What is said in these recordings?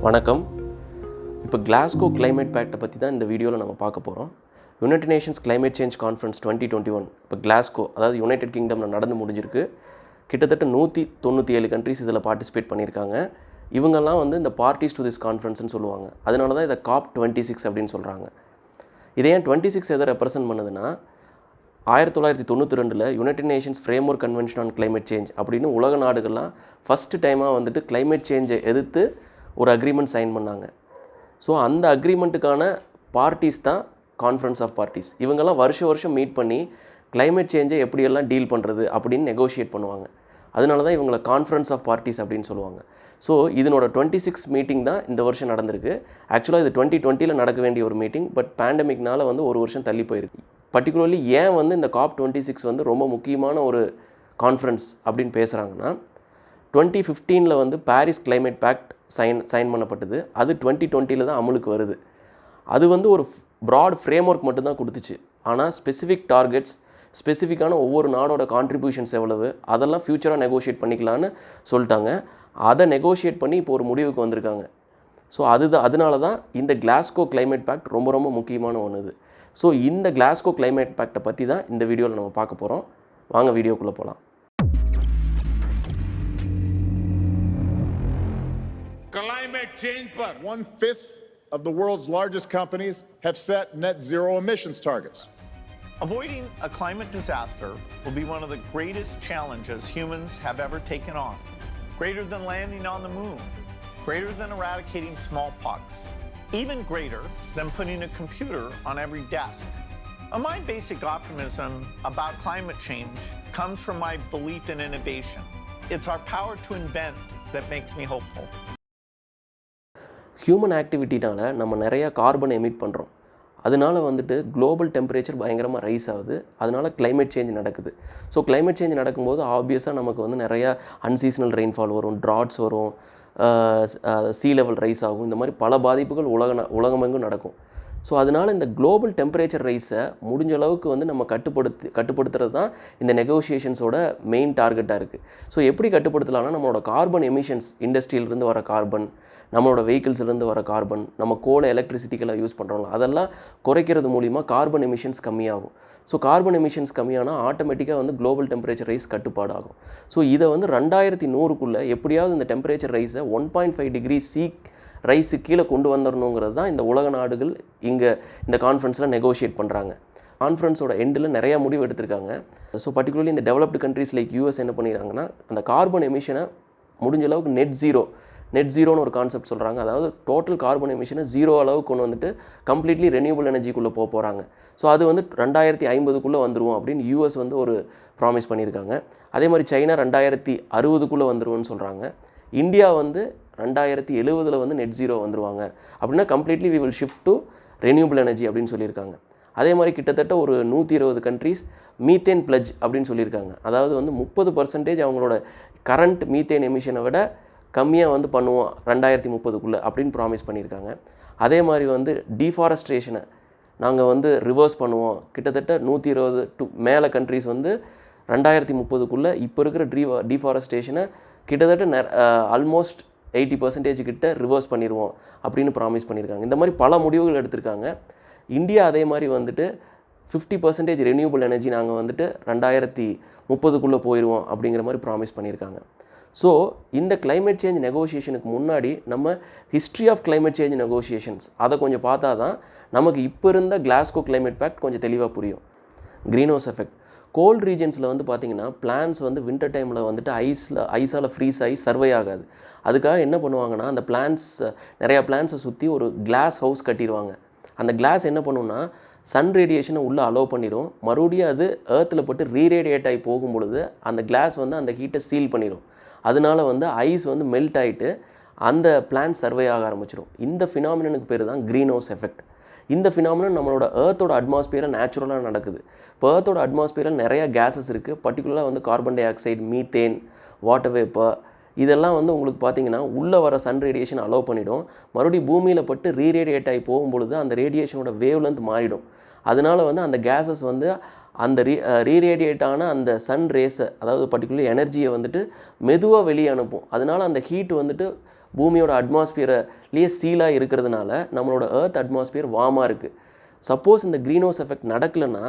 வணக்கம். இப்போ Glasgow climate பேக்ட்டை பற்றி தான் இந்த வீடியோவில் நம்ம பார்க்க போகிறோம். United Nations climate change conference 2021 இப்போ கிளாஸ்கோ அதாவது யுனைடெட் கிங்டமில் நடந்து முடிஞ்சிருக்கு. கிட்டத்தட்ட 197 கண்ட்ரிஸ் இதில் பார்ட்டிசிபேட் பண்ணியிருக்காங்க. இவங்கெல்லாம் வந்து இந்த பார்ட்டிஸ் டு திஸ் கான்ஃபரன்ஸ்னு சொல்லுவாங்க. அதனால தான் இதை COP26 அப்படின்னு சொல்கிறாங்க. இதை ஏன் 26 எதை ரெப்ரசன்ட் பண்ணுதுன்னா 1992 United Nations framework convention on climate change அப்படின்னு உலக நாடுகள்லாம் ஃபஸ்ட்டு டைமாக வந்துட்டு கிளைமேட் சேஞ்சை எதிர்த்து ஒரு அக்ரிமெண்ட் சைன் பண்ணாங்க. ஸோ அந்த அக்ரிமெண்ட்டுக்கான பார்ட்டிஸ் தான் கான்ஃபரன்ஸ் ஆஃப் பார்ட்டிஸ். இவங்கெல்லாம் வருஷம் மீட் பண்ணி கிளைமேட் சேஞ்சை எப்படியெல்லாம் டீல் பண்ணுறது அப்படின்னு நெகோஷியேட் பண்ணுவாங்க. அதனால தான் இவங்களை கான்ஃபரன்ஸ் ஆஃப் பார்ட்டிஸ் அப்படின்னு சொல்லுவாங்க. ஸோ இதனோட 26 மீட்டிங் தான் இந்த வருஷம் நடந்திருக்கு. ஆக்சுவலாக இது 2020 நடக்க வேண்டிய ஒரு மீட்டிங், பட் பேண்டமிக்னால வந்து ஒரு வருஷம் தள்ளி போயிருக்கு. பர்டிகுலர்லி ஏன் வந்து இந்த COP26 வந்து ரொம்ப முக்கியமான ஒரு கான்ஃபரன்ஸ் அப்படின்னு பேசுகிறாங்கன்னா 2015 வந்து பாரிஸ் கிளைமேட் பேக்ட் சைன் பண்ணப்பட்டது. அது 2020 தான் அமலுக்கு வருது. அது வந்து ஒரு ப்ராட் ஃப்ரேம்வொர்க் மட்டும்தான் கொடுத்துச்சு. ஆனால் ஸ்பெசிஃபிக் டார்கெட்ஸ், ஸ்பெசிஃபிக்கான ஒவ்வொரு நாடோட கான்ட்ரிபியூஷன்ஸ் எவ்வளவு அதெல்லாம் ஃப்யூச்சராக நெகோஷியேட் பண்ணிக்கலான்னு சொல்லிட்டாங்க. அதை நெகோஷியேட் பண்ணி இப்போ ஒரு முடிவுக்கு வந்திருக்காங்க. ஸோ அதனால தான் இந்த கிளாஸ்கோ கிளைமேட் பேக்ட் ரொம்ப முக்கியமான ஒன்று இது. ஸோ இந்த கிளாஸ்கோ கிளைமேட் பேக்ட்டை பற்றி தான் இந்த வீடியோவில் நம்ம பார்க்க போகிறோம். வாங்க வீடியோக்குள்ளே போகலாம். Climate change पर 1/5 of the world's largest companies have set net zero emissions targets. Avoiding a climate disaster will be one of the greatest challenges humans have ever taken on. Greater than landing on the moon, greater than eradicating smallpox, even greater than putting a computer on every desk. My basic optimism about climate change comes from my belief in innovation. It's our power to invent that makes me hopeful. Human ஆக்டிவிட்டினால நம்ம நிறையா carbon emit பண்ணுறோம். அதனால வந்துட்டு global temperature பயங்கரமாக rice ஆகுது. அதனால climate change நடக்குது. ஸோ கிளைமேட் சேஞ்ச் நடக்கும்போது ஆப்வியஸாக நமக்கு வந்து நிறையா அன்சீசனல் ரெயின்ஃபால் வரும், ட்ராட்ஸ் வரும், சீ லெவல் ரைஸ் ஆகும். இந்த மாதிரி பல பாதிப்புகள் உலகமெங்கும் நடக்கும். ஸோ அதனால் இந்த குளோபல் டெம்பரேச்சர் ரைஸை முடிஞ்ச அளவுக்கு வந்து நம்ம கட்டுப்படுத்துறது தான் இந்த நெகோஷியேஷன்ஸோட மெயின் டார்கெட்டாக இருக்குது. ஸோ எப்படி கட்டுப்படுத்தலாம்னா நம்மளோட கார்பன் எமிஷன்ஸ், இண்டஸ்ட்ரியிலிருந்து வர கார்பன், நம்மளோட வெஹிக்கிள்ஸ்லேருந்து வர கார்பன், நம்ம கோலை எலக்ட்ரிசிட்டிக்கெல்லாம் யூஸ் பண்ணுறோம், அதெல்லாம் குறைக்கிறது மூலிமா கார்பன் எமிஷன்ஸ் கம்மியாகும். ஸோ கார்பன் எமிஷன்ஸ் கம்மியானால் ஆட்டோமேட்டிக்காக வந்து குளோபல் டெம்பரேச்சர் ரைஸ் கட்டுப்பாடாகும். ஸோ இதை வந்து 2100 எப்படியாவது இந்த டெம்பரேச்சர் ரைஸை 1.5 டிகிரி சி ரைஸு கீழே கொண்டு வந்துடணுங்கிறது தான் இந்த உலக நாடுகள் இங்கே இந்த கான்ஃபரன்ஸில் நெகோஷியேட் பண்ணுறாங்க. கான்ஃபரன்ஸோட எண்டில் நிறையா முடிவு எடுத்திருக்காங்க. ஸோ பர்டிகுலர்லி இந்த டெவலப்டு கண்ட்ரீஸ் லைக் யூஎஸ் என்ன பண்ணிடுறாங்கன்னா அந்த கார்பன் எமிஷனை முடிஞ்ச அளவுக்கு நெட் ஜீரோன்னு ஒரு கான்செப்ட் சொல்கிறாங்க. அதாவது டோட்டல் கார்பன் எமிஷனை 0 அளவுக்கு கொண்டு வந்துட்டு கம்ப்ளீட்லி ரெனியூபிள் எனர்ஜிக்குள்ளே போகிறாங்க. ஸோ அது வந்து 2050 வந்துருவோம் அப்படின்னு யூஎஸ் வந்து ஒரு ப்ராமிஸ் பண்ணியிருக்காங்க. அதே மாதிரி சைனா 2060 வந்துருவோன்னு சொல்கிறாங்க. இந்தியா வந்து 2070 வந்து நெட் ஜீரோ வந்துருவாங்க. அப்படின்னா completely we will shift to renewable energy அப்படின்னு சொல்லியிருக்காங்க. அதே மாதிரி கிட்டத்தட்ட ஒரு 120 கண்ட்ரீஸ் மீத்தேன் பிளட்ஜ் அப்படின்னு சொல்லியிருக்காங்க. அதாவது வந்து 30% அவங்களோட கரண்ட் மீத்தேன் எமிஷனை விட கம்மியாக வந்து பண்ணுவோம் 2030 அப்படின்னு ப்ராமிஸ் பண்ணியிருக்காங்க. அதே மாதிரி வந்து டீஃபாரஸ்ட்ரேஷனை நாங்கள் வந்து ரிவர்ஸ் பண்ணுவோம். கிட்டத்தட்ட 120 மேலே கண்ட்ரீஸ் வந்து 2030 இப்போ இருக்கிற டீஃபாரஸ்ட்ரேஷனை கிட்டத்தட்ட ஆல்மோஸ்ட் 80% கிட்ட ரிவர்ஸ் பண்ணிடுவோம் அப்படின்னு ப்ராமிஸ் பண்ணியிருக்காங்க. இந்த மாதிரி பல முடிவுகள் எடுத்திருக்காங்க. இந்தியா அதே மாதிரி வந்துட்டு 50% ரெனியூபிள் எனர்ஜி நாங்கள் வந்துட்டு 2030 போயிடுவோம் அப்படிங்கிற மாதிரி ப்ராமிஸ் பண்ணியிருக்காங்க. ஸோ இந்த கிளைமேட் சேஞ்ச் நெகோஷியேஷனுக்கு முன்னாடி நம்ம history of climate change negotiations அதை கொஞ்சம் பார்த்தா தான் நமக்கு இப்போ இருந்த கிளாஸ்கோ கிளைமேட் பேக்ட் கொஞ்சம் தெளிவாக புரியும். க்ரீன் ஹவுஸ் எஃபெக்ட் கோல்ட் ரீஜன்ஸில் வந்து பார்த்திங்கன்னா பிளான்ஸ் வந்து வின்டர் டைமில் வந்துட்டு ஐஸால் ஃப்ரீஸ் ஆகி சர்வை ஆகாது. அதுக்காக என்ன பண்ணுவாங்கன்னா அந்த நிறையா பிளான்ஸை சுற்றி ஒரு கிளாஸ் ஹவுஸ் கட்டிடுவாங்க. அந்த கிளாஸ் என்ன பண்ணுன்னா சன் ரேடியேஷனை உள்ளே அலோவ் பண்ணிடும். மறுபடியும் அது ஏர்த்தில் போட்டு ரீரேடியேட் ஆகி போகும் பொழுது அந்த கிளாஸ் வந்து அந்த ஹீட்டை சீல் பண்ணிடும். அதனால வந்து ஐஸ் வந்து மெல்ட் ஆகிட்டு அந்த பிளான்ட் சர்வை ஆக ஆரம்பிச்சிடும். இந்த ஃபினாமினனுக்கு பேர் தான் க்ரீன் ஹவுஸ் எஃபெக்ட். இந்த ஃபினாமினன் நம்மளோட ஏர்த்தோட அட்மாஸ்பியரில் நேச்சுரலாக நடக்குது. இப்போ ஏர்த்தோட அட்மாஸ்பியரில் நிறையா கேஸஸ் இருக்குது. பர்டிகுலராக வந்து carbon di oxide, methane, water vapour, இதெல்லாம் வந்து உங்களுக்கு பார்த்திங்கன்னா உள்ளே வர சன் ரேடியேஷன் அலோவ் பண்ணிவிடும். மறுபடியும் பூமியில் பட்டு ரீரேடியேட் ஆகி போகும்பொழுது அந்த ரேடியேஷனோட வேவ் லென்த் மாறிடும். அதனால வந்து அந்த கேஸஸ் வந்து அந்த ரீரேடியேட்டான அந்த சன் ரேஸை, அதாவது பர்டிகுலர் எனர்ஜியை வந்துட்டு மெதுவாக வெளியே அனுப்பும். அதனால் அந்த ஹீட் வந்துட்டு பூமியோட அட்மாஸ்பியர்லேயே சீலாக இருக்கிறதுனால நம்மளோட எர்த் அட்மாஸ்பியர் வார்மாக இருக்குது. சப்போஸ் இந்த க்ரீன் ஹவுஸ் எஃபெக்ட் நடக்கலைன்னா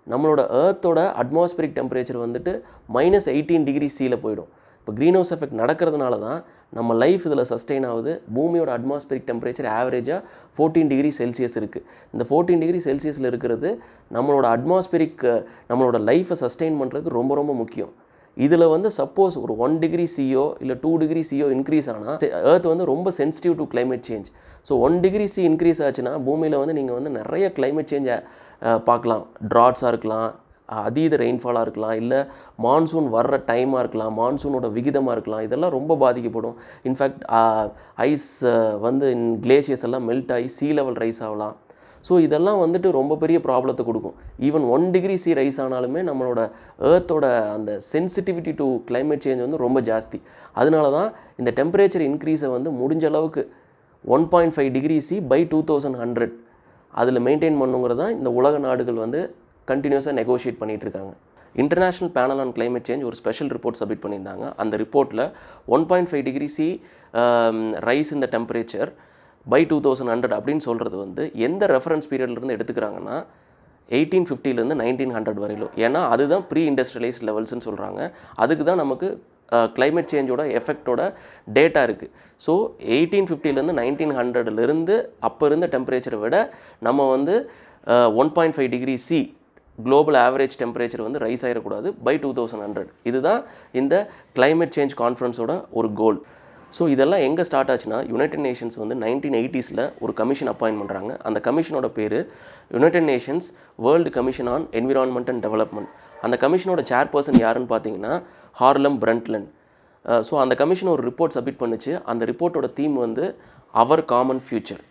நம்மளோட எர்த்தோட அட்மாஸ்பியரிக் டெம்பரேச்சர் வந்துட்டு -18 டிகிரி சீல போயிடும். இப்போ க்ரீன் ஹவுஸ் எஃபெக்ட் நடக்கிறதுனால தான் நம்ம லைஃப் இதில் சஸ்டெயின் ஆகுது. பூமியோட அட்மாஸ்பியரிக் டெம்பரேச்சர் ஆவரேஜாக 14 டிகிரி செல்சியஸ் இருக்குது. இந்த 14 டிகிரி செல்சியஸில் இருக்கிறது நம்மளோட அட்மாஸ்பியரிக் நம்மளோட லைஃப்பை சஸ்டெயின் பண்ணுறதுக்கு ரொம்ப ரொம்ப முக்கியம். இதில் வந்து சப்போஸ் ஒரு 1 டிகிரி சியோ இல்லை 2 டிகிரி சியோ இன்க்ரீஸ் ஆனால் எர்த் வந்து ரொம்ப sensitive to climate change. So 1 degree C increase ஆச்சுன்னா பூமியில் வந்து நீங்கள் வந்து நிறைய கிளைமேட் சேஞ்சை பார்க்கலாம். ட்ராட்ஸாக இருக்கலாம், அதீத ரெயின்ஃபாலாக இருக்கலாம், இல்லை மான்சூன் வர்ற டைமாக இருக்கலாம், மான்சூனோட விகிதமாக இருக்கலாம். இதெல்லாம் ரொம்ப பாதிக்கப்படும். இன்ஃபேக்ட் ஐஸ் வந்து கிளேஷியர்ஸ் எல்லாம் மெல்ட் ஆகி சீ லெவல் ரைஸ் ஆகலாம். ஸோ இதெல்லாம் வந்துட்டு ரொம்ப பெரிய ப்ராப்ளத்தை கொடுக்கும். ஈவன் 1 டிகிரி சி ரைஸ் ஆனாலுமே நம்மளோட ஏர்த்தோட அந்த சென்சிட்டிவிட்டி டு கிளைமேட் சேஞ்ச் வந்து ரொம்ப ஜாஸ்தி. அதனால தான் இந்த டெம்பரேச்சர் இன்க்ரீஸை வந்து முடிஞ்ச அளவுக்கு 1.5 டிகிரி சி பை 2100 அதில் மெயின்டைன் பண்ணுங்கிறது தான் இந்த உலக நாடுகள் வந்து கண்டினியூஸாக நெகோஷியேட் பண்ணிகிட்டு இருக்காங்க. International panel on climate change ஒரு ஸ்பெஷல் ரிப்போர்ட் சப்மிட் பண்ணியிருந்தாங்க. அந்த ரிப்போர்ட்டில் 1.5 டிகிரி சி ரைஸ் இந்த டெம்பரேச்சர் பை 2100 அப்படின்னு சொல்கிறது வந்து எந்த ரெஃபரன்ஸ் பீரியட்லேருந்து எடுத்துக்கிறாங்கன்னா 1850லேருந்து 1900 வரையிலும். ஏன்னா அதுதான் ப்ரீ இண்டஸ்ட்ரியலைஸ்ட் லெவல்ஸ்ன்னு சொல்கிறாங்க. அதுக்கு தான் நமக்கு கிளைமேட் சேஞ்சோட எஃபெக்டோட டேட்டா இருக்குது. ஸோ 1850லேருந்து 1900லேருந்து அப்போ இருந்த டெம்பரேச்சரை விட நம்ம வந்து 1.5 degree C global average temperature வந்து ரைஸ் ஆகிடக்கூடாது பை 2100. இதுதான் இந்த கிளைமேட் சேஞ்ச் கான்ஃபரன்ஸோட ஒரு கோல். ஸோ இதெல்லாம் எங்கே ஸ்டார்ட் ஆச்சுன்னா யுனைடெட் நேஷன்ஸ் வந்து 1980s ஒரு கமிஷன் அப்பாயின்ட் பண்ணுறாங்க. அந்த கமிஷனோட பேர் United Nations world commission on environment and development. அந்த கமிஷனோட சேர்பர்சன் யாருன்னு பார்த்தீங்கன்னா ஹார்லம் பிரண்ட்லன். ஸோ அந்த கமிஷன் ஒரு ரிப்போர்ட் சப்மிட் பண்ணிச்சு. அந்த ரிப்போர்ட்டோட தீம் வந்து அவர் காமன் ஃபியூச்சர்.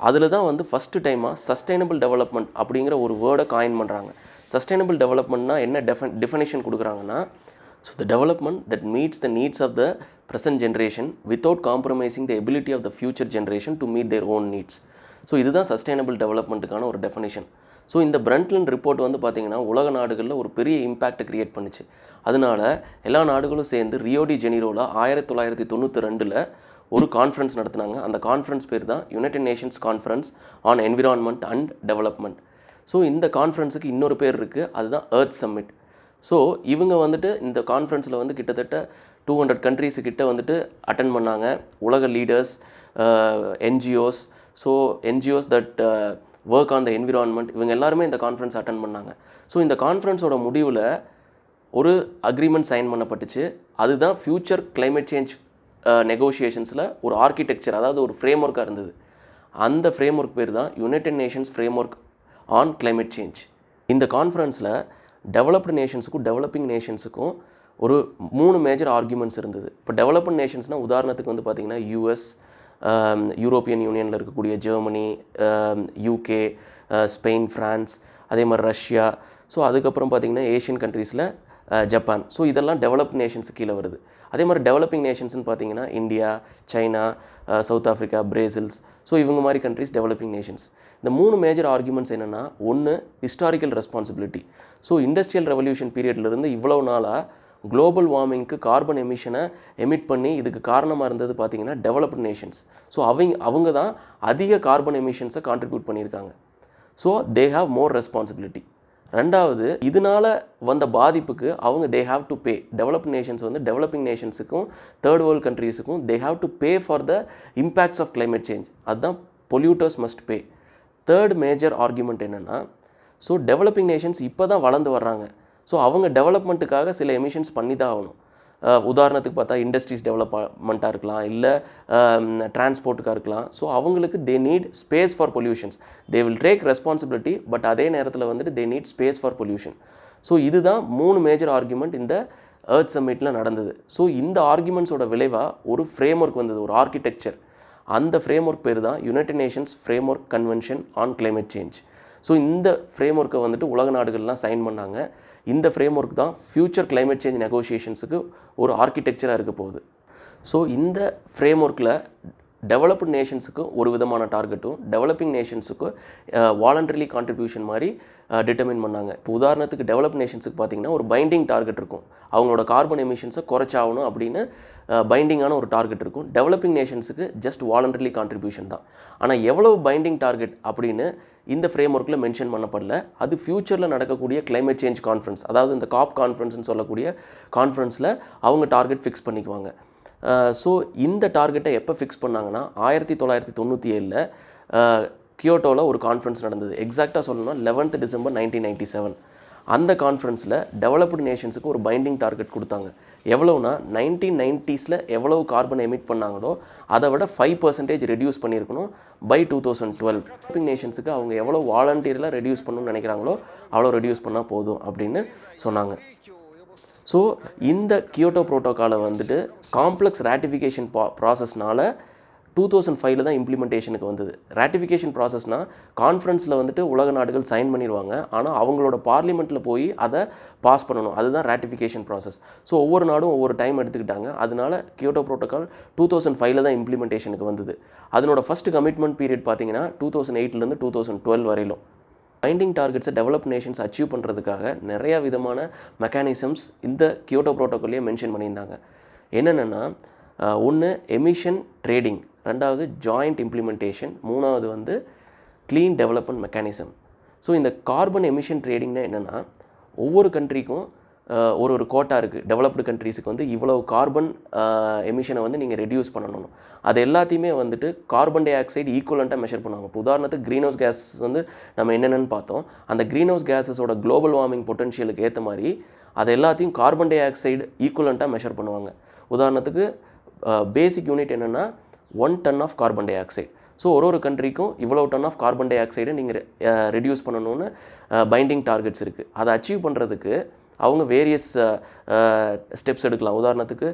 அதில் தான் வந்து ஃபஸ்ட்டு டைமாக சஸ்டைனபிள் டெவலப்மெண்ட் அப்படிங்கிற ஒரு வேர்டை காயின் பண்ணுறாங்க. சஸ்டைனபிள் டெவலப்மெண்ட்னா என்ன டெஃபினேஷன் கொடுக்குறாங்கன்னா, so the development that meets the needs of the present generation without compromising the ability of the future generation to meet their own needs. So இதுதான் sustainable டெவலப்மெண்ட்டுக்கான ஒரு definition. So இந்த பிரண்ட்லன் report வந்து பார்த்திங்கன்னா உலக நாடுகளில் ஒரு பெரிய இம்பேக்டை க்ரியேட் பண்ணிச்சு. அதனால எல்லா நாடுகளும் சேர்ந்து ரியோ டி ஜெனீரோவில் 1992 ஒரு கான்ஃபரன்ஸ் நடத்தினாங்க. அந்த கான்ஃபரன்ஸ் பேர் தான் United Nations conference on environment and development. So இந்த கான்ஃபரன்ஸுக்கு இன்னொரு பேர் இருக்குது, அதுதான் எர்த் சம்மிட். ஸோ இவங்க வந்துட்டு இந்த கான்ஃபரன்ஸில் வந்து கிட்டத்தட்ட 200 கண்ட்ரீஸு கிட்ட வந்துட்டு அட்டன் பண்ணாங்க. உலக leaders, NGOs, so NGOs that work on the environment, இவங்க எல்லாருமே இந்த கான்ஃபரன்ஸ் அட்டன் பண்ணாங்க. ஸோ இந்த கான்ஃபரன்ஸோட முடிவில் ஒரு அக்ரிமெண்ட் சைன் பண்ணப்பட்டுச்சு. அதுதான் ஃப்யூச்சர் கிளைமேட் சேஞ்ச் நெகோஷியேஷன்ஸில் ஒரு ஆர்கிடெக்சர், அதாவது ஒரு ஃப்ரேம் ஒர்க்காக இருந்தது. அந்த ஃப்ரேம் ஒர்க் பேர் தான் United Nations frame work on climate change. இந்த கான்ஃபரன்ஸில் டெவலப்டு நேஷன்ஸுக்கும் டெவலப்பிங் நேஷன்ஸுக்கும் ஒரு 3 மேஜர் ஆர்குமெண்ட்ஸ் இருந்தது. இப்போ டெவலப்டு நேஷன்ஸ்னால் உதாரணத்துக்கு வந்து பார்த்திங்கன்னா யூஎஸ், யூரோப்பியன் யூனியனில் இருக்கக்கூடிய ஜெர்மனி, யூகே, ஸ்பெயின், ஃப்ரான்ஸ், அதே மாதிரி ரஷ்யா, ஸோ அதுக்கப்புறம் பார்த்திங்கன்னா ஏஷியன் கண்ட்ரீஸில் ஜப்பான். ஸோ இதெல்லாம் டெவலப்டு நேஷன்ஸ் கீழே வருது. அதே மாதிரி டெவலப்பிங் நேஷன்ஸ்னு பார்த்தீங்கன்னா India, China, South Africa, Brazils. So இவங்க மாதிரி கண்ட்ரிஸ் டெவலப்பிங் நேஷன்ஸ். இந்த 3 மேஜர் ஆர்குமெண்ட்ஸ் என்னென்னா, ஒன்று historical responsibility. So industrial revolution பீரியட்லேருந்து இவ்வளோ நாளாக குளோபல் வார்மிங்க்கு கார்பன் எமிஷனை எமிட் பண்ணி இதுக்கு காரணமாக இருந்தது பார்த்திங்கன்னா டெவலப்டு நேஷன்ஸ். ஸோ அவங்க தான் அதிக கார்பன் எமிஷன்ஸை கான்ட்ரிபியூட் பண்ணியிருக்காங்க. So they have more responsibility. ரெண்டாவது, இதனால் வந்த பாதிப்புக்கு அவங்க they have to pay. Developed nations வந்து டெவலப்பிங் நேஷன்ஸுக்கும் தேர்ட் வேர்ல்டு கண்ட்ரீஸுக்கும் they have to pay for the impacts of climate change. அதுதான் polluters must pay. Third major argument என்னென்னா, ஸோ டெவலப்பிங் நேஷன்ஸ் இப்போ தான் வளர்ந்து வர்றாங்க. ஸோ அவங்க டெவலப்மெண்ட்டுக்காக சில எமிஷன்ஸ் பண்ணி தான் ஆகணும். உதாரணத்துக்கு பார்த்தா இண்டஸ்ட்ரீஸ் டெவலப்மெண்ட்டாக இருக்கலாம், இல்லை டிரான்ஸ்போர்ட்டுக்காக இருக்கலாம். ஸோ அவங்களுக்கு they need space for pollutions. They will take responsibility, but அதே நேரத்தில் வந்துட்டு they need space for pollution. So இதுதான் 3 மேஜர் ஆர்குமெண்ட் இந்த எர்த் சம்மிட்டில் நடந்தது. ஸோ இந்த ஆர்குமெண்ட்ஸோட விளைவாக ஒரு ஃப்ரேம் ஒர்க் வந்தது, ஒரு ஆர்கிடெக்சர். அந்த ஃப்ரேம் ஒர்க் பேர் தான் United Nations frame work convention on climate change. So இந்த ஃப்ரேம் ஒர்க்கை வந்துட்டு உலக நாடுகள்லாம் சைன் பண்ணாங்க. இந்த ஃப்ரேம் ஒர்க் தான் ஃப்யூச்சர் கிளைமேட் சேஞ்ச் நெகோஷியேஷன்ஸுக்கு ஒரு ஆர்கிடெக்சராக இருக்க போகுது. ஸோ இந்த ஃப்ரேம் ஒர்க்கில் டெவலப்டு நேஷன்ஸுக்கு ஒரு விதமான டார்கெட்டும் டெவலப்பிங் நேஷன்ஸுக்கு வாலண்டரிலி கான்ட்ரிபியூஷன் மாதிரி டிட்டர்மின் பண்ணாங்க. இப்போ உதாரணத்துக்கு டெவலப் நேஷன்ஸுக்கு பார்த்தீங்கன்னா ஒரு பைண்டிங் டார்கெட் இருக்கும், அவங்களோட கார்பன் எமிஷன்ஸை குறைச்சாகணும் அப்படின்னு பைண்டிங்கான ஒரு டார்கெட் இருக்கும். டெவலப்பிங் நேஷன்ஸுக்கு ஜஸ்ட் வாலண்டரிலி கான்ட்ரிபியூஷன் தான். ஆனால் எவ்வளவு பைண்டிங் டார்கெட் அப்படின்னு இந்த ஃப்ரேம் ஒர்க்கில் மென்ஷன் பண்ணப்படல. அது ஃப்யூச்சரில் நடக்கக்கூடிய கிளைமேட் சேஞ்ச் கான்ஃபரன்ஸ், அதாவது இந்த காப் கான்ஃபரன்ஸ்னு சொல்லக்கூடிய கான்ஃபரன்ஸில் அவங்க டார்கெட் ஃபிக்ஸ் பண்ணிக்குவாங்க. ஸோ இந்த டார்கெட்டை எப்போ ஃபிக்ஸ் பண்ணாங்கன்னா 1997 கியோட்டோவில் ஒரு கான்ஃபரன்ஸ் நடந்தது. எக்ஸாக்டாக சொல்லணும்னா 11th December 1997. அந்த கான்ஃபரன்ஸில் டெவலப்டு நேஷன்ஸுக்கு ஒரு பைண்டிங் டார்கெட் கொடுத்தாங்க. எவ்வளோனா 1990s எவ்வளவு கார்பன் எமிட் பண்ணாங்களோ அதை விட 5% ரெடியூஸ் பண்ணியிருக்கணும் பை 2012. டெவலப்பிங் நேஷன்ஸுக்கு அவங்க எவ்வளோ வாலண்டியரில் ரெடியூஸ் பண்ணணும்னு நினைக்கிறாங்களோ அவ்வளோ ரெடியூஸ் பண்ணால் போதும் அப்படின்னு சொன்னாங்க. ஸோ இந்த கியோட்டோ ப்ரோட்டோக்காலை வந்துட்டு காம்ப்ளெக்ஸ் ராட்டிஃபிகேஷன் ப்ராசஸ்னால 2005 தான் இம்ப்ளிமெண்டேஷனுக்கு வந்தது. ராட்டிஃபிகேஷன் ப்ராசஸ்னால் கான்ஃபரன்ஸில் வந்துட்டு உலக நாடுகள் சைன் பண்ணிடுவாங்க, ஆனால் அவங்களோட பார்லிமெண்ட்டில் போய் அதை பாஸ் பண்ணணும். அதுதான் ராட்டிஃபிகேஷன் ப்ராசஸ். ஸோ ஒவ்வொரு நாடும் ஒவ்வொரு டைம் எடுத்துக்கிட்டாங்க. அதனால கியோட்டோ ப்ரோட்டோக்கால் 2005 தான் இம்ப்ளிமெண்டேஷனுக்கு வந்தது. அதனோட ஃபஸ்ட் கமிட்மெண்ட் பீரியட் பார்த்தீங்கன்னா 2008 2012 வரையிலும். பைண்டிங் டார்கெட்ஸை டெவலப் நேஷன்ஸ் அச்சீவ் பண்ணுறதுக்காக நிறையா விதமான மெக்கானிசம்ஸ் இந்த கியோட்டோ ப்ரோட்டோக்கால்லையே மென்ஷன் பண்ணியிருந்தாங்க. என்னென்னா ஒன்று எமிஷன் ட்ரேடிங், ரெண்டாவது ஜாயிண்ட் இம்ப்ளிமெண்டேஷன், மூணாவது வந்து க்ளீன் டெவலப்மெண்ட் மெக்கானிசம். ஸோ இந்த கார்பன் எமிஷன் ட்ரேடிங்னா என்னென்னா ஒவ்வொரு கண்ட்ரிக்கும் ஒரு கோட்டா இருக்குது. டெவலப்டு கண்ட்ரீஸுக்கு வந்து இவ்வளோ கார்பன் எமிஷனை வந்து நீங்கள் ரெடியூஸ் பண்ணணும். அது எல்லாத்தையுமே வந்துட்டு கார்பன் டை ஆக்சைடு ஈக்குவலண்ட்டாக மெஷர் பண்ணுவாங்க. இப்போ உதாரணத்துக்கு க்ரீன் ஹவுஸ் கேஸ் வந்து நம்ம என்னென்னு பார்த்தோம். அந்த க்ரீன் ஹவுஸ் கேஸஸோட குளோபல் வார்மிங் பொட்டன்ஷியலுக்கு ஏற்ற மாதிரி அது எல்லாத்தையும் கார்பன் டை ஆக்சைடு ஈக்குவலண்ட்டாக மெஷர் பண்ணுவாங்க. உதாரணத்துக்கு பேசிக் யூனிட் என்னென்னா 1 ton of carbon dioxide. So ஒரு கண்ட்ரிக்கும் இவ்வளோ டன் ஆஃப் கார்பன் டை ஆக்சைடை நீங்கள் ரெடியூஸ் பண்ணணும்னு பைண்டிங் டார்கெட்ஸ் இருக்குது. அதை அச்சீவ் பண்ணுறதுக்கு அவங்க வேரியஸ் ஸ்டெப்ஸ் எடுக்கலாம். உதாரணத்துக்கு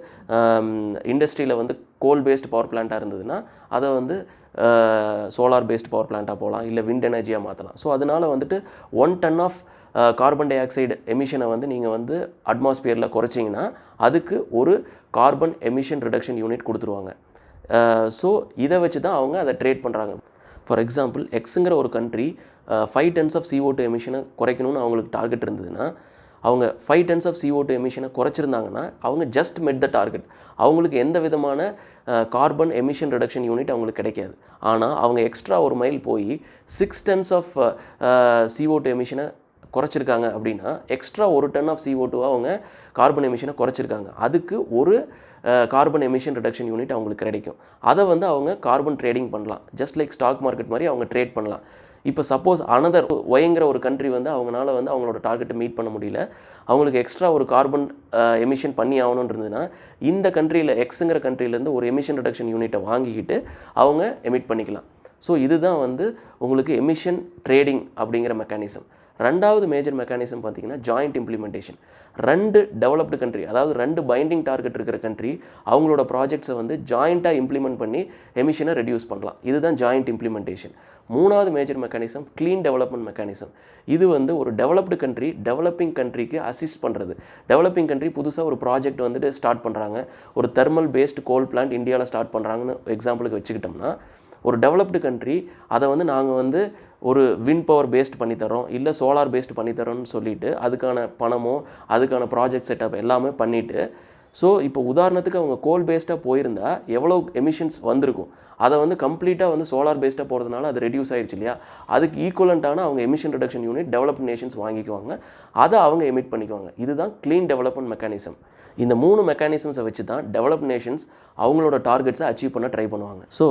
இண்டஸ்ட்ரியில் வந்து கோல் பேஸ்டு பவர் பிளான்ட்டாக இருந்ததுன்னா அதை வந்து சோலார் பேஸ்டு பவர் பிளான்ட்டாக போகலாம், இல்லை விண்ட் எனர்ஜியாக மாற்றலாம். ஸோ அதனால் வந்துட்டு 1 ton of carbon dioxide எமிஷனை வந்து நீங்கள் வந்து அட்மாஸ்பியரில் குறைச்சிங்கன்னா அதுக்கு ஒரு கார்பன் எமிஷன் ரிடக்ஷன் யூனிட் கொடுத்துருவாங்க. ஸோ இதை வச்சு தான் அவங்க அதை ட்ரேட் பண்ணுறாங்க. ஃபார் எக்ஸாம்பிள் எக்ஸுங்கிற ஒரு கண்ட்ரி 5 tons ஆஃப் CO2 எமிஷனை குறைக்கணும்னு அவங்களுக்கு டார்கெட் இருந்ததுன்னா அவங்க 5 tons ஆஃப் CO2 எமிஷனை குறைச்சிருந்தாங்கன்னா அவங்க ஜஸ்ட் மெட் த டார்கெட். அவங்களுக்கு எந்த விதமான கார்பன் எமிஷன் ரிடக்ஷன் யூனிட் அவங்களுக்கு கிடைக்காது. ஆனால் அவங்க எக்ஸ்ட்ரா ஒரு மைல் போய் 6 tons ஆஃப் CO2 எமிஷனை குறைச்சிருக்காங்க அப்படின்னா எக்ஸ்ட்ரா 1 ton ஆஃப் CO2 அவங்க கார்பன் எமிஷனை குறைச்சிருக்காங்க. அதுக்கு ஒரு கார்பன் எமிஷன் ரிடக்ஷன் யூனிட் அவங்களுக்கு கிடைக்கும். அதை வந்து அவங்க கார்பன் ட்ரேடிங் பண்ணலாம். ஜஸ்ட் லைக் ஸ்டாக் மார்க்கெட் மாதிரி அவங்க ட்ரேட் பண்ணலாம். இப்போ சப்போஸ் அனதர் ஒய்ங்கிற ஒரு கண்ட்ரி வந்து அவங்களால வந்து அவங்களோட டார்கெட்டை மீட் பண்ண முடியல, அவங்களுக்கு எக்ஸ்ட்ரா ஒரு கார்பன் எமிஷன் பண்ணி ஆகணும்னு இருந்ததுன்னா இந்த கண்ட்ரியில் எக்ஸுங்கிற கண்ட்ரிலேருந்து ஒரு எமிஷன் ரிடக்ஷன் யூனிட்டை வாங்கிக்கிட்டு அவங்க எமிட் பண்ணிக்கலாம். ஸோ இதுதான் வந்து உங்களுக்கு எமிஷன் ட்ரேடிங் அப்படிங்கிற மெக்கானிசம். ரெண்டாவது மேஜர் மெக்கானிசம் பார்த்தீங்கன்னா ஜாயிண்ட் இம்ப்ளிமெண்டேஷன். 2 டெவலப்டு கண்ட்ரி, அதாவது 2 பைண்டிங் டார்கெட் இருக்கிற கண்ட்ரி அவங்களோட ப்ராஜெக்ட்ஸை வந்து ஜாயிண்ட்டாக இம்ப்ளிமெண்ட் பண்ணி எமிஷனை ரெடியூஸ் பண்ணலாம். இதுதான் ஜாயிண்ட் இம்ப்ளிமெண்டேஷன். மூணாவது major mechanism clean development mechanism. இது வந்து ஒரு டெவலப்டு கண்ட்ரி டெவலப்பிங் கண்ட்ரிக்கு அசிஸ்ட் பண்ணுறது. டெவலப்பிங் கண்ட்ரி புதுசாக ஒரு ப்ராஜெக்ட் வந்துட்டு ஸ்டார்ட் பண்ணுறாங்க, ஒரு தெர்மல் பேஸ்டு கோல் பிளான்ட் இந்தியாவில் ஸ்டார்ட் பண்ணுறாங்கன்னு எக்ஸாம்பிளுக்கு வச்சுக்கிட்டோம்னா ஒரு டெவலப்டு கண்ட்ரி அதை வந்து நாங்கள் வந்து ஒரு விண்ட் பவர் பேஸ்ட் பண்ணித்தரோம், இல்லை சோலார் பேஸ்ட் பண்ணித்தரோன்னு சொல்லிவிட்டு அதுக்கான பணமோ அதுக்கான ப்ராஜெக்ட் செட்டப் எல்லாமே பண்ணிவிட்டு, ஸோ இப்போ உதாரணத்துக்கு அவங்க கோல் பேஸ்டாக போயிருந்தால் எவ்வளோ எமிஷன்ஸ் வந்திருக்கும், அதை வந்து கம்ப்ளீட்டாக வந்து சோலார் பேஸ்டாக போகிறதுனால அது ரெடியூஸ் ஆகிடுச்சு இல்லையா, அதுக்கு ஈக்குவலண்ட்டான அவங்க emission reduction unit developed nations வாங்கிக்குவாங்க, அதை அவங்க எமிட் பண்ணிக்குவாங்க. இதுதான் க்ளீன் டெவலப்மெண்ட் மெக்கானிசம். இந்த 3 மெக்கானிசம்ஸை வச்சு தான் டெவலப்டு நேஷன்ஸ் அவங்களோட டார்கெட்ஸை அச்சீவ் பண்ண ட்ரை பண்ணுவாங்க. ஸோ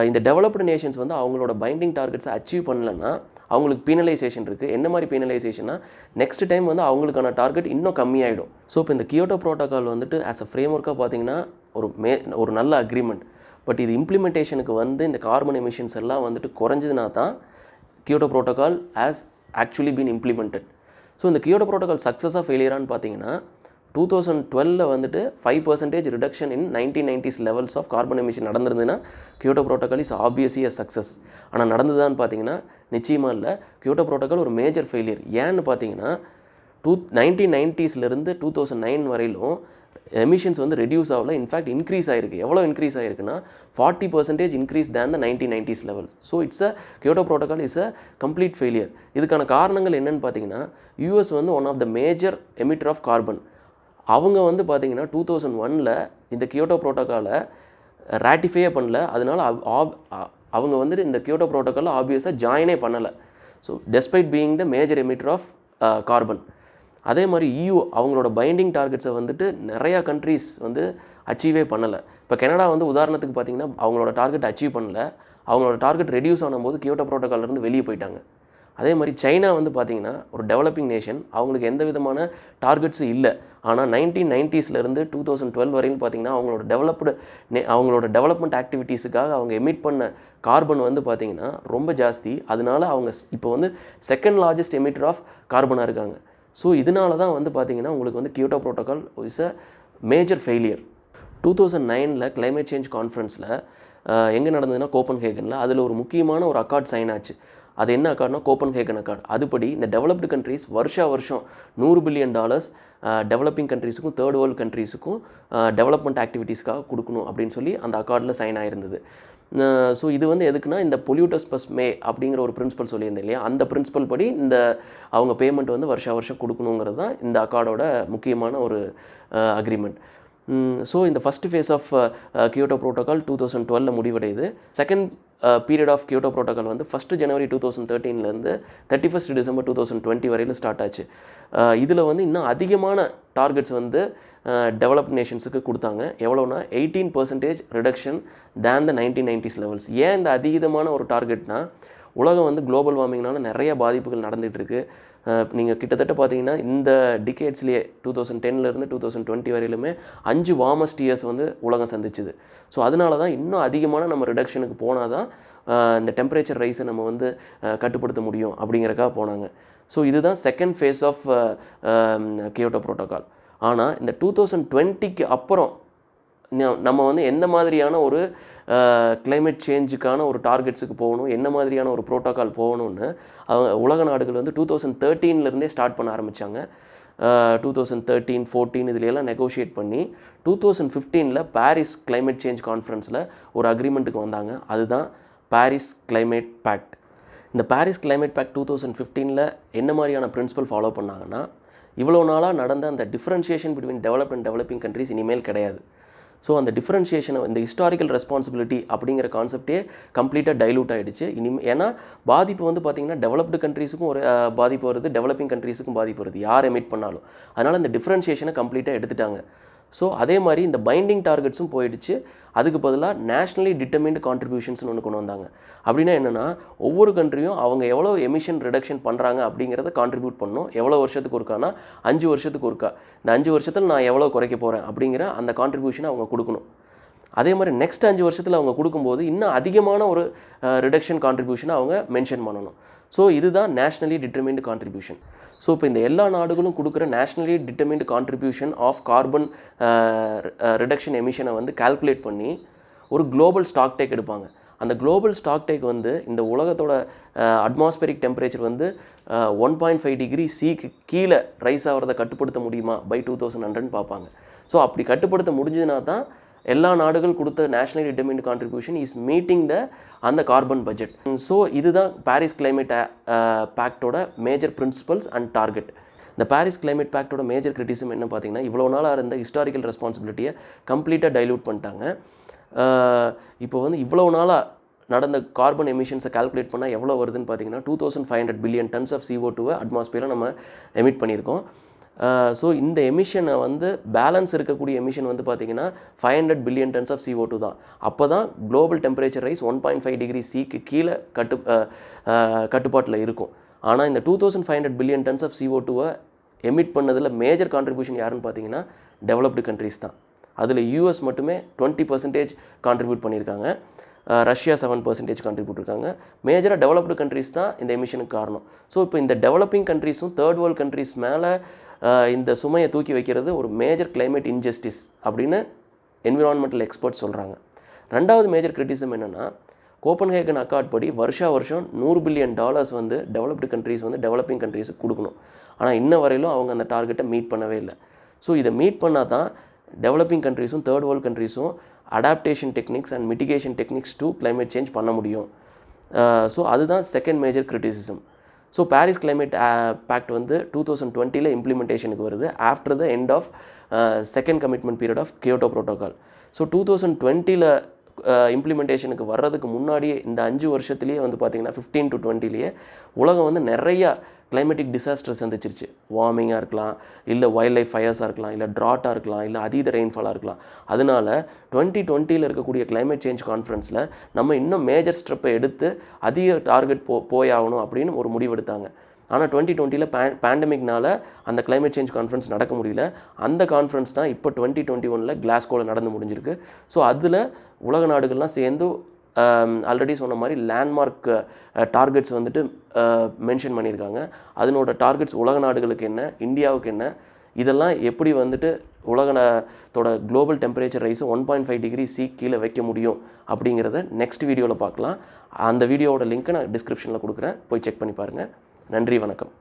இந்த டெவலப்டு நேஷன்ஸ் வந்து அவங்களோட பைண்டிங் டார்கெட்ஸை அச்சீவ் பண்ணலைன்னா அவங்களுக்கு பீனலைசேஷன் இருக்குது. என்ன மாதிரி பீனலைசேஷன்னா நெக்ஸ்ட் டைம் வந்து அவங்களுக்கான டார்கெட் இன்னும் கம்மியாயிடும். ஸோ இப்போ இந்த கியோட்டோ ப்ரோட்டோக்கால் வந்துட்டு ஆஸ் அ ஃப்ரேம் ஒர்க்காக பார்த்தீங்கன்னா ஒரு நல்ல அக்ரிமெண்ட். பட் இது இம்ப்ளிமெண்டேஷனுக்கு வந்து இந்த கார்பன் எமிஷன்ஸ் எல்லாம் வந்துட்டு குறைஞ்சதுனா தான் Kyoto protocol has actually been implemented. So இந்த கியோட்டோ ப்ரோட்டோக்கால் சக்ஸஸாக ஃபெயிலியரான்னு பார்த்தீங்கன்னா 2012 வந்துட்டு 5% reduction in 1990s levels of carbon emission நடந்திருந்ததுன்னா Kyoto protocol is obviously a success. ஆனால் நடந்ததான்னு பார்த்தீங்கன்னா நிச்சயமாக இல்லை. கியோட்டோ ப்ரோட்டோக்கால் ஒரு மேஜர் ஃபெயிலியர். ஏன்னு பார்த்தீங்கன்னா 1990s 2009 வரையிலும் எமிஷன்ஸ் வந்து ரெடியூஸ் ஆகல, இன்ஃபேக்ட் இன்க்ரீஸ் ஆகிருக்கு. எவ்வளோ இன்க்ரீஸ் ஆகிருக்குன்னா 40% increase than the 1990s level. So it's Kyoto protocol is a complete failure. இதுக்கான காரணங்கள் என்னென்னு பார்த்தீங்கன்னா, யூஎஸ் வந்து one of the major emitter of carbon. அவங்க வந்து பார்த்தீங்கன்னா 2001 இந்த கியோட்டோ ப்ரோட்டோக்காலை ராட்டிஃபையே பண்ணல. அதனால அவங்க வந்துட்டு இந்த கியோட்டோ ப்ரோட்டோக்காலில் ஆப்வியஸாக ஜாயினே பண்ணலை. So despite being the major emitter of carbon. அதே மாதிரி EU அவங்களோட பைண்டிங் டார்கெட்ஸை வந்துட்டு நிறையா கண்ட்ரீஸ் வந்து அச்சீவே பண்ணலை. இப்போ கனடா வந்து உதாரணத்துக்கு பார்த்திங்கன்னா அவங்களோட டார்கெட் அச்சீவ் பண்ணல. அவங்களோட டார்கெட் ரெடியூஸ் ஆனும்போது கியோட்டோ ப்ரோட்டோக்கால்லேருந்து வெளியே போயிட்டாங்க. அதே மாதிரி சைனா வந்து பார்த்திங்கன்னா ஒரு டெவலப்பிங் நேஷன், அவங்களுக்கு எந்த விதமான டார்கெட்ஸும் இல்லை. ஆனால் 1990s 2012 வரையும் பார்த்திங்கன்னா அவங்களோட டெவலப்மெண்ட் ஆக்டிவிட்டீஸுக்காக அவங்க எமிட் பண்ண கார்பன் வந்து பார்த்திங்கன்னா ரொம்ப ஜாஸ்தி. அதனால அவங்க இப்போ வந்து செகண்ட் லார்ஜஸ்ட் எமிட்டர் ஆஃப் கார்பனாக இருக்காங்க. ஸோ இதனால தான் வந்து பார்த்திங்கன்னா உங்களுக்கு வந்து Kyoto protocol is a major failure. 2009 climate change கான்ஃபரன்ஸில் எங்கே நடந்ததுன்னா கோப்பன்ஹேகனில். அதில் ஒரு முக்கியமான ஒரு அக்கார்ட் சைன் ஆச்சு. அது என்ன அக்கார்ட்னா கோப்பன்ஹேகன் அக்கார்ட். அதுபடி இந்த டெவலப்டு கண்ட்ரீஸ் வருஷம் $100 பில்லியன் டெவலப்பிங் கண்ட்ரீஸுக்கும் தேர்ட் வேர்ல்டு கண்ட்ரீஸுக்கும் டெவலப்மெண்ட் ஆக்டிவிட்டீஸ்க்காக கொடுக்கணும் அப்படின்னு சொல்லி அந்த அக்கார்டில் சைன் ஆயிருந்தது. ஸோ இது வந்து எதுக்குன்னா இந்த பொல்யூட்டர்ஸ் ப்ளஸ் மே அப்படிங்கிற ஒரு பிரின்சிபல் சொல்லியிருந்தேன் இல்லையா, அந்த பிரின்சிபல் படி இந்த அவங்க பேமெண்ட் வந்து வருஷம் கொடுக்கணுங்கிறது தான் இந்த அக்கார்டோட முக்கியமான ஒரு அக்ரிமெண்ட். ஸோ இந்த first phase of Kyoto protocol 2012 முடிவடையுது. Second period of Kyoto protocol வந்து 1 ஜனவரி 2013 31 டிசம்பர் 2020 வரையிலும் ஸ்டார்ட் ஆச்சு. இதில் வந்து இன்னும் அதிகமான டார்கெட்ஸ் வந்து டெவலப்ட் நேஷன்ஸுக்கு கொடுத்தாங்க. எவ்வளோனா 18% reduction than the 1990s levels. ஏன் இந்த அதிகமான ஒரு டார்கெட்னா, உலகம் வந்து குளோபல் வார்மிங்னால நிறைய பாதிப்புகள் நடந்துகிட்ருக்கு. நீங்கள் கிட்டத்தட்ட பார்த்தீங்கன்னா இந்த டிகேட்ஸ்லேயே 2010 2020 வரையிலுமே 5 வார்மஸ்ட் இயர்ஸ் வந்து உலகம் சந்திச்சுது. ஸோ அதனால தான் இன்னும் அதிகமான நம்ம ரிடக்ஷனுக்கு போனால் தான் இந்த டெம்பரேச்சர் ரைஸை நம்ம வந்து கட்டுப்படுத்த முடியும் அப்படிங்கிறக்காக போனாங்க. ஸோ இதுதான் second phase of Kyoto protocol. ஆனால் இந்த 2020க்கு அப்புறம் நம்ம வந்து எந்த மாதிரியான ஒரு கிளைமேட் சேஞ்சுக்கான ஒரு டார்கெட்ஸுக்கு போகணும், என்ன மாதிரியான ஒரு ப்ரோட்டோக்கால் போகணும்னு உலக நாடுகள் வந்து 2013 ஸ்டார்ட் பண்ண ஆரம்பித்தாங்க. 2013, 14 இதுலையெல்லாம் நெகோஷியேட் பண்ணி 2015 பாரிஸ் கிளைமேட் சேஞ்ச் கான்ஃபரன்ஸில் ஒரு அக்ரிமெண்ட்டுக்கு வந்தாங்க. அதுதான் பாரிஸ் கிளைமேட் பேக்ட். இந்த பாரிஸ் கிளைமேட் பேக்ட் 2015 என்ன மாதிரியான பிரின்சிபல் ஃபாலோ பண்ணாங்கன்னா, இவ்வளோ நாளாக நடந்த அந்த differentiation between developed and developing countries இனிமேல் கிடையாது. ஸோ அந்த டிஃப்ரென்ஷியேஷனை, இந்த ஹிஸ்டாரிக்கல் ரெஸ்பான்சிபிலிட்டி அப்படிங்கிற கான்செப்டே கம்ப்ளீட்டாக டைலூட் ஆகிடுச்சு. ஏன்னா பாதிப்பு வந்து பார்த்திங்கன்னா டெவலப்டு கண்ட்ரீஸுக்கும் ஒரு பாதிப்பு வருது, டெவலப்பிங் கண்ட்ரீஸுக்கும் பாதிப்பு வருது யார் எமிட் பண்ணாலும். அதனால் இந்த டிஃப்ரென்ஷியேஷனை கம்ப்ளீட்டாக எடுத்துட்டாங்க. ஸோ அதே மாதிரி இந்த பைண்டிங் டார்கெட்ஸும் போயிடுச்சு. அதுக்கு பதிலாக நேஷ்னலி டிட்டர்மின்டு கான்ட்ரிபியூஷன்ஸ்னு ஒன்று கொண்டு வந்தாங்க. அப்படின்னா என்னென்னா, ஒவ்வொரு கண்ட்ரியும் அவங்க எவ்வளோ எமிஷன் ரிடக்ஷன் பண்ணுறாங்க அப்படிங்கிறத கான்ட்ரிபியூட் பண்ணணும். எவ்வளோ வருஷத்துக்கு ஒருக்கானா 5 வருஷத்துக்கு ஒருக்கா, இந்த 5 வருஷத்தில் நான் எவ்வளோ குறைக்க போகிறேன் அப்படிங்கிற அந்த கான்ட்ரிபியூஷனை அவங்க கொடுக்கணும். அதே மாதிரி நெக்ஸ்ட் 5 வருஷத்தில் அவங்க கொடுக்கும்போது இன்னும் அதிகமான ஒரு ரிடக்ஷன் கான்ட்ரிபியூஷனை அவங்க மென்ஷன் பண்ணணும். ஸோ இதுதான் நேஷ்னலி டிட்டர்மின்டு கான்ட்ரிபியூஷன். ஸோ இப்போ இந்த எல்லா நாடுகளும் கொடுக்குற nationally determined contribution of carbon reduction எமிஷனை வந்து கால்குலேட் பண்ணி ஒரு குளோபல் ஸ்டாக் டேக் எடுப்பாங்க. அந்த குளோபல் ஸ்டாக் டேக் வந்து இந்த உலகத்தோட அட்மாஸ்பரிக் டெம்பரேச்சர் வந்து 1.5 டிகிரி சிக்கு கீழே ரைஸ் ஆகிறத கட்டுப்படுத்த முடியுமா பை 2100 பார்ப்பாங்க. ஸோ அப்படி கட்டுப்படுத்த முடிஞ்சதுனா தான் எல்லா நாடுகள் கொடுத்த nationally determined contribution is meeting அந்த கார்பன் பட்ஜெட். ஸோ இதுதான் பாரிஸ் கிளைமேட் பேக்டோட மேஜர் பிரின்சிபல்ஸ் அண்ட் டார்கெட். இந்த பாரிஸ் கிளைமேட் பேக்டோட மேஜர் கிரிட்டிசிசம் என்ன பார்த்தீங்கன்னா, இவ்வளோ நாளாக இருந்த ஹிஸ்டாரிக்கல் ரெஸ்பான்சிபிலிட்டியை கம்ப்ளீட்டாக டைலூட் பண்ணிட்டாங்க. இப்போ வந்து இவ்வளோ நாளாக நடந்த கார்பன் எமிஷன்ஸை கால்குலேட் பண்ணால் எவ்வளோ வருதுன்னு பார்த்தீங்கன்னா 2500 பில்லியன் டன்ஸ் ஆஃப் CO2 அட்மாஸ்பியரில் நம்ம எமிட் பண்ணியிருக்கோம். ஸோ இந்த எமிஷனை வந்து பேலன்ஸ் இருக்கக்கூடிய எமிஷன் வந்து பார்த்திங்கன்னா 500 பில்லியன் டன்ஸ் ஆஃப் CO2 தான். அப்போ தான் குளோபல் டெம்பரேச்சர் ரைஸ் 1.5 டிகிரி சிக்கு கீழே கட்டுப்பாட்டில் இருக்கும். ஆனால் இந்த 2500 billion tons of CO2 emit பண்ணதில் மேஜர் கான்ட்ரிபியூஷன் யாருன்னு பார்த்தீங்கன்னா டெவலப்டு கண்ட்ரீஸ் தான். அதில் US மட்டுமே 20% கான்ட்ரிபியூட் பண்ணியிருக்காங்க. ரஷ்யா 7% கான்ட்ரிபியூட் இருக்காங்க. மேஜராக டெவலப்டு கண்ட்ரீஸ் தான் இந்த எமிஷனுக்கு காரணம். ஸோ இப்போ இந்த டெவலப்பிங் கண்ட்ரீஸும் தேர்ட் வேர்ல்டு கண்ட்ரீஸ் மேலே இந்த சுமையை தூக்கி வைக்கிறது ஒரு மேஜர் கிளைமேட் இன்ஜஸ்டிஸ் அப்படின்னு என்விரான்மெண்டல் எக்ஸ்பர்ட்ஸ் சொல்கிறாங்க. ரெண்டாவது மேஜர் கிரிட்டிசிசம் என்னென்னா, கோப்பன்ஹேகன் அக்கார்ட் படி வருஷம் $100 பில்லியன் வந்து டெவலப்டு கண்ட்ரீஸ் வந்து டெவலப்பிங் கண்ட்ரீஸுக்கு கொடுக்கணும். ஆனால் இன்ன வரையிலும் அவங்க அந்த டார்கெட்டை மீட் பண்ணவே இல்லை. ஸோ இதை மீட் பண்ணால் தான் டெவலப்பிங் கண்ட்ரீஸும் தேர்ட் வேர்ல்டு கண்ட்ரீஸும் adaptation techniques and mitigation techniques to climate change பண்ண முடியும். ஸோ அதுதான் second major criticism. So Paris climate pact வந்து 2020 இம்ப்ளிமெண்டேஷனுக்கு வருது after the end of second commitment period of Kyoto protocol. So 2020 இம்ப்ளிமெண்டேஷனுக்கு வர்றதுக்கு முன்னாடியே இந்த 5 வருஷத்துலேயே வந்து பார்த்திங்கன்னா 15 to 20 உலகம் வந்து நிறையா கிளைமேட்டிக் டிசாஸ்டர்ஸ் சந்திச்சிருச்சு. வார்மிங்காக இருக்கலாம், இல்லை வைல்ட் லைஃப் ஃபயர்ஸாக இருக்கலாம், இல்லை ட்ராட்டாக இருக்கலாம், இல்லை அதீத ரெயின்ஃபாலாக இருக்கலாம். அதனால 2020 இருக்கக்கூடிய கிளைமேட் சேஞ்ச் கான்ஃபரன்ஸில் நம்ம இன்னும் மேஜர் ஸ்டெப்பை எடுத்து அதிக டார்கெட் போயாகணும் அப்படின்னு ஒரு முடிவெடுத்தாங்க. ஆனால் 2020 பேண்டமிக்னால அந்த கிளைமேட் சேஞ்ச் கான்ஃபரன்ஸ் நடக்க முடியல. அந்த கான்ஃபரன்ஸ் தான் இப்போ 2021 கிளாஸ்கோவில் நடந்து முடிஞ்சிருக்கு. ஸோ அதில் உலக நாடுகள்லாம் சேர்ந்து ஆல்ரெடி சொன்ன மாதிரி லேண்ட்மார்க் டார்கெட்ஸ் வந்துட்டு மென்ஷன் பண்ணியிருக்காங்க. அதனோட டார்கெட்ஸ் உலக நாடுகளுக்கு என்ன, இந்தியாவுக்கு என்ன, இதெல்லாம் எப்படி வந்துட்டு உலகத்தோட குளோபல் டெம்பரேச்சர் ரைஸை 1.5 டிகிரி C கீழே வைக்க முடியும் அப்படிங்கிறத நெக்ஸ்ட் வீடியோவில் பார்க்கலாம். அந்த வீடியோவோட லிங்க்கை நான் டிஸ்கிரிப்ஷனில் கொடுக்குறேன், போய் செக் பண்ணி பாருங்கள். நன்றி, வணக்கம்.